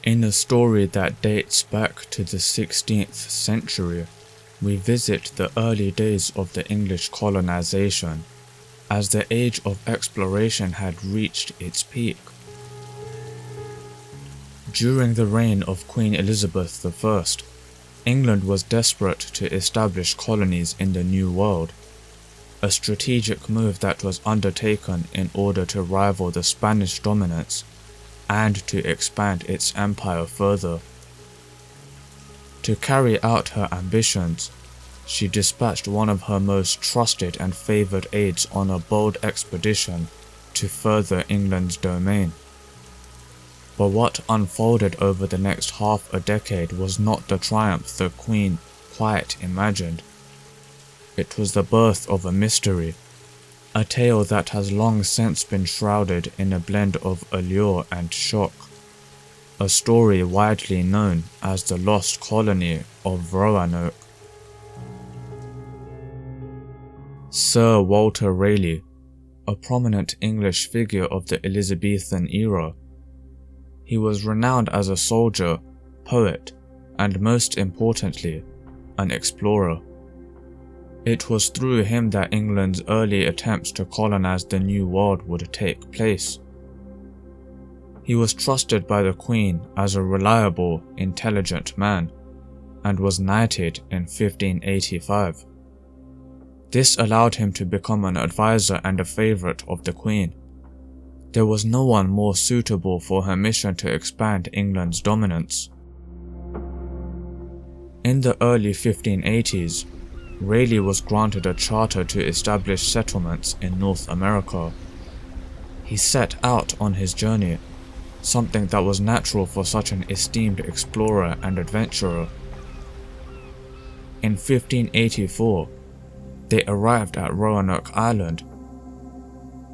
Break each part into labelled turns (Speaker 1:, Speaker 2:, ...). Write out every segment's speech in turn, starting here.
Speaker 1: In a story that dates back to the 16th century, we visit the early days of the English colonization, as the age of exploration had reached its peak. During the reign of Queen Elizabeth I, England was desperate to establish colonies in the New World, a strategic move that was undertaken in order to rival the Spanish dominance and to expand its empire further. To carry out her ambitions, she dispatched one of her most trusted and favored aides on a bold expedition to further England's domain. But what unfolded over the next half a decade was not the triumph the Queen quite imagined. It was the birth of a mystery, a tale that has long since been shrouded in a blend of allure and shock, a story widely known as the lost colony of Roanoke. Sir Walter Raleigh, a prominent English figure of the Elizabethan era. He was renowned as a soldier, poet, and most importantly, an explorer. It was through him that England's early attempts to colonize the New World would take place. He was trusted by the Queen as a reliable, intelligent man, and was knighted in 1585. This allowed him to become an advisor and a favorite of the Queen. There was no one more suitable for her mission to expand England's dominance. In the early 1580s, Raleigh was granted a charter to establish settlements in North America. He set out on his journey, something that was natural for such an esteemed explorer and adventurer. In 1584, they arrived at Roanoke Island,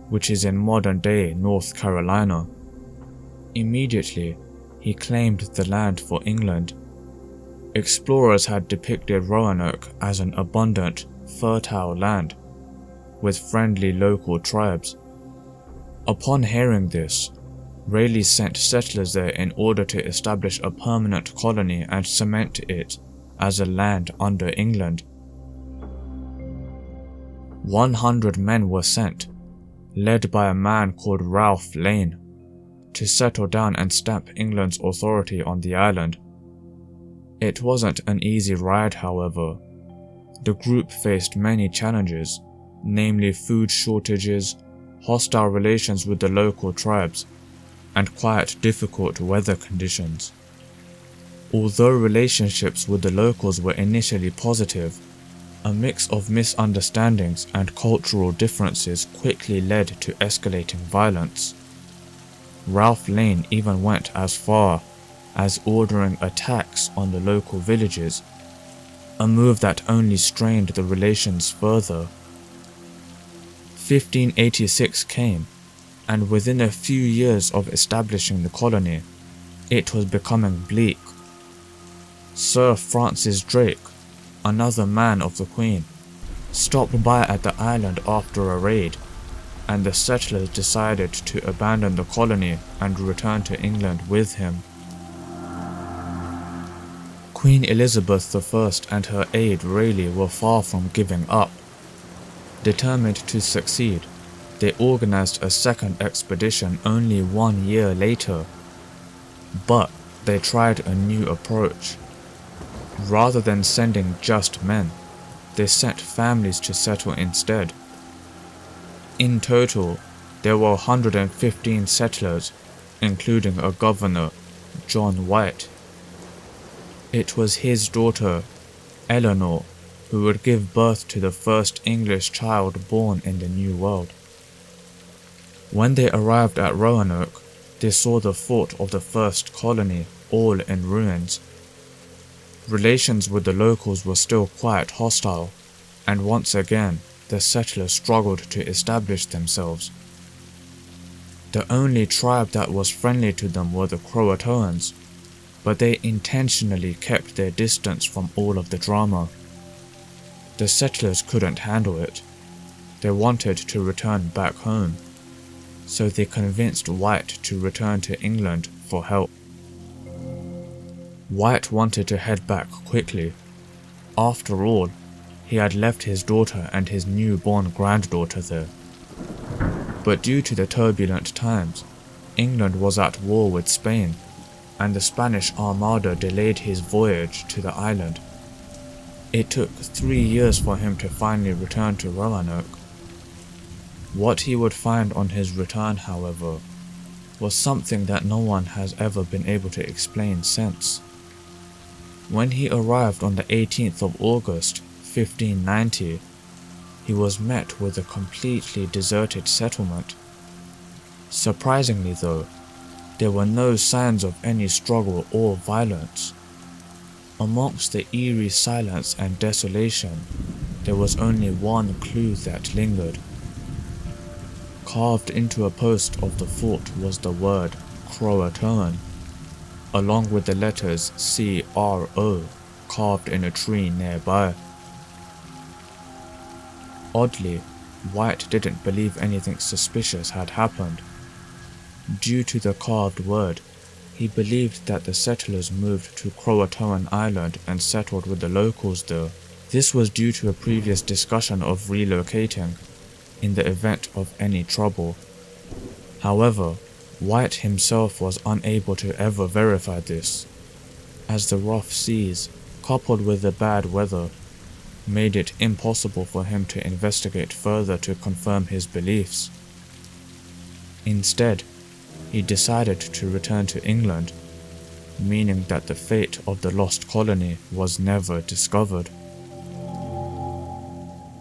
Speaker 1: which is in modern-day North Carolina. Immediately, he claimed the land for England. Explorers had depicted Roanoke as an abundant, fertile land, with friendly local tribes. Upon hearing this, Raleigh sent settlers there in order to establish a permanent colony and cement it as a land under England. 100 men were sent, led by a man called Ralph Lane, to settle down and stamp England's authority on the island. It wasn't an easy ride, however. The group faced many challenges, namely food shortages, hostile relations with the local tribes, and quite difficult weather conditions. Although relationships with the locals were initially positive, a mix of misunderstandings and cultural differences quickly led to escalating violence. Ralph Lane even went as far as ordering attacks on the local villages, a move that only strained the relations further. 1586 came, and within a few years of establishing the colony, it was becoming bleak. Sir Francis Drake, another man of the Queen, stopped by at the island after a raid, and the settlers decided to abandon the colony and return to England with him. Queen Elizabeth I and her aide Raleigh were far from giving up. Determined to succeed, they organized a second expedition only 1 year later. But they tried a new approach. Rather than sending just men, they sent families to settle instead. In total, there were 115 settlers, including a governor, John White. It was his daughter, Eleanor, who would give birth to the first English child born in the New World. When they arrived at Roanoke, they saw the fort of the first colony all in ruins. Relations with the locals were still quite hostile, and once again, the settlers struggled to establish themselves. The only tribe that was friendly to them were the Croatoans, but they intentionally kept their distance from all of the drama. The settlers couldn't handle it. They wanted to return back home, so they convinced White to return to England for help. White wanted to head back quickly. After all, he had left his daughter and his newborn granddaughter there. But due to the turbulent times, England was at war with Spain, and the Spanish Armada delayed his voyage to the island. It took 3 years for him to finally return to Roanoke. What he would find on his return, however, was something that no one has ever been able to explain since. When he arrived on the 18th of August, 1590, he was met with a completely deserted settlement. Surprisingly though, there were no signs of any struggle or violence. Amongst the eerie silence and desolation, there was only one clue that lingered. Carved into a post of the fort was the word Croatoan, along with the letters CRO carved in a tree nearby. Oddly, White didn't believe anything suspicious had happened. Due to the carved word, he believed that the settlers moved to Croatoan Island and settled with the locals there. This was due to a previous discussion of relocating in the event of any trouble. However, White himself was unable to ever verify this, as the rough seas, coupled with the bad weather, made it impossible for him to investigate further to confirm his beliefs. Instead, he decided to return to England, meaning that the fate of the lost colony was never discovered.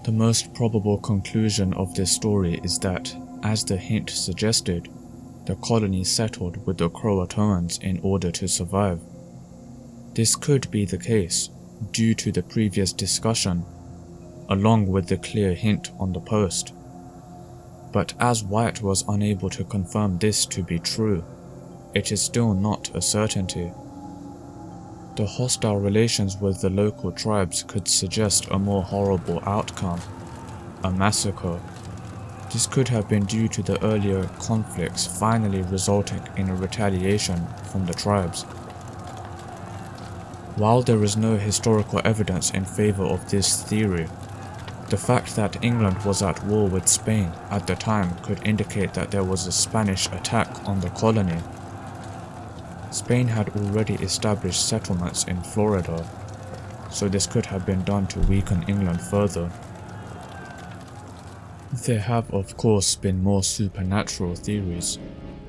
Speaker 1: The most probable conclusion of this story is that, as the hint suggested, the colony settled with the Croatoans in order to survive. This could be the case due to the previous discussion, along with the clear hint on the post. But as White was unable to confirm this to be true, it is still not a certainty. The hostile relations with the local tribes could suggest a more horrible outcome, a massacre. This could have been due to the earlier conflicts finally resulting in a retaliation from the tribes. While there is no historical evidence in favor of this theory, the fact that England was at war with Spain at the time could indicate that there was a Spanish attack on the colony. Spain had already established settlements in Florida, so this could have been done to weaken England further. There have of course been more supernatural theories,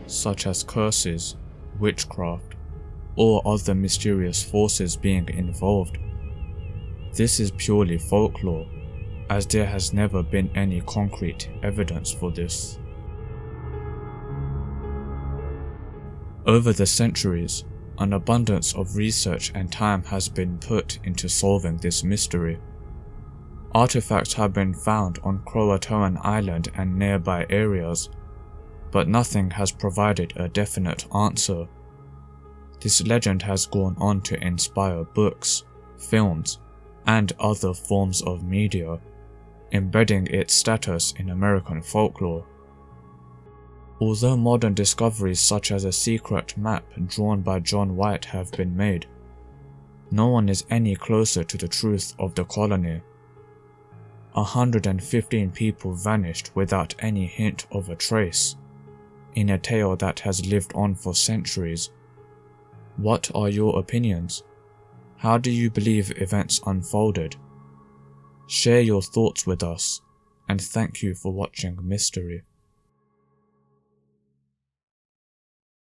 Speaker 1: such as curses, witchcraft, or other mysterious forces being involved. This is purely folklore, as there has never been any concrete evidence for this. Over the centuries, an abundance of research and time has been put into solving this mystery. Artifacts have been found on Croatoan Island and nearby areas, but nothing has provided a definite answer. This legend has gone on to inspire books, films, and other forms of media, embedding its status in American folklore. Although modern discoveries such as a secret map drawn by John White have been made, no one is any closer to the truth of the colony. 115 people vanished without any hint of a trace, in a tale that has lived on for centuries. What are your opinions? How do you believe events unfolded? Share your thoughts with us, and thank you for watching Mystery.